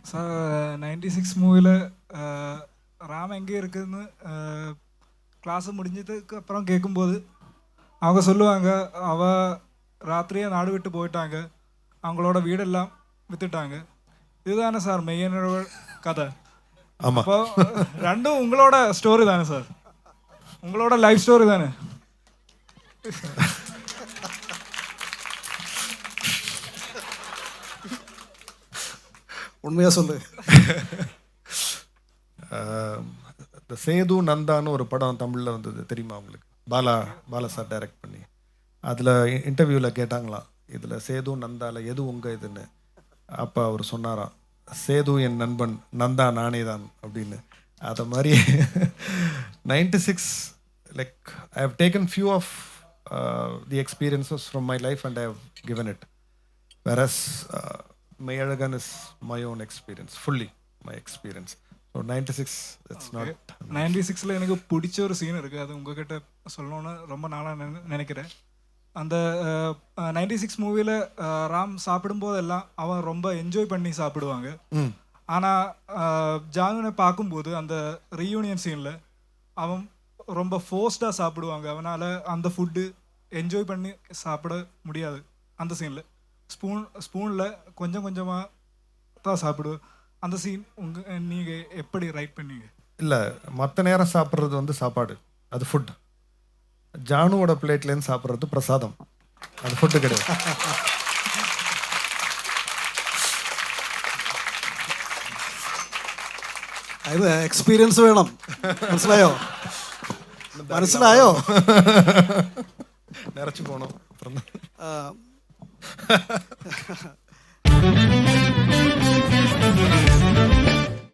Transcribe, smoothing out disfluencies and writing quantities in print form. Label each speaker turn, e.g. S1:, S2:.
S1: Sir 96 மூவியில் ராம் எங்கே இருக்குதுன்னு கிளாஸ் முடிஞ்சதுக்கு அப்புறம் கேட்கும்போது அவங்க சொல்லுவாங்க, ராத்திரியே நாடு விட்டு போயிட்டாங்க, அவங்களோட வீடெல்லாம் வித்துட்டாங்க. இதுதானே சார் மெய்யனோட கதை? அப்போ ரெண்டும் உங்களோட ஸ்டோரி தானே சார்? உங்களோட லைஃப் ஸ்டோரி தானே?
S2: உண்மையாக சொல்லு.
S3: இந்த சேது நந்தான்னு ஒரு படம் தமிழில் வந்தது, தெரியுமா உங்களுக்கு? பாலா சார் டைரக்ட் பண்ணி. அதில் இன்டர்வியூவில் கேட்டாங்களாம், இதில் சேது நந்தாவில் எது உங்கள் இதுன்னு. அப்போ அவர் சொன்னாராம், சேது என் நண்பன், நந்தா நானே தான் அப்படின்னு. அதை மாதிரி 96 like I have taken few of the experiences from my life and I have given it. வெரஸ் Mayalagan is my own experience, fully my experience. So 96, it's
S1: okay.
S3: not.
S1: 96ல எனக்கு பிடிச்ச ஒரு சீன் இருக்குது, அது உங்ககிட்ட சொல்லணும்னு ரொம்ப நாளாக நினைக்கிறேன். அந்த 96 மூவியில் ராம் சாப்பிடும்போதெல்லாம் அவன் ரொம்ப என்ஜாய் பண்ணி சாப்பிடுவாங்க. ஆனால் ஜானுனை பார்க்கும்போது அந்த ரீயூனியன் சீனில் அவன் ரொம்ப ஃபோர்ஸ்டாக சாப்பிடுவாங்க. அவனால் அந்த ஃபுட்டு என்ஜாய் பண்ணி சாப்பிட முடியாது. அந்த சீனில் ஸ்பூனில் கொஞ்சம் கொஞ்சமாக தான் சாப்பிடுவேன். அந்த சீன் நீங்கள் எப்படி ரைட் பண்ணீங்க?
S3: இல்லை, மற்ற நேரம் சாப்பிட்றது வந்து சாப்பாடு, அது ஃபுட். ஜானுவோட பிளேட்லேருந்து சாப்பிட்றது பிரசாதம், அது ஃபுட்டு கிடையாது.
S2: அது எக்ஸ்பீரியன்ஸ் வேணும். മനസ്സിലായോ?
S3: നിറച്ചു പോകണം.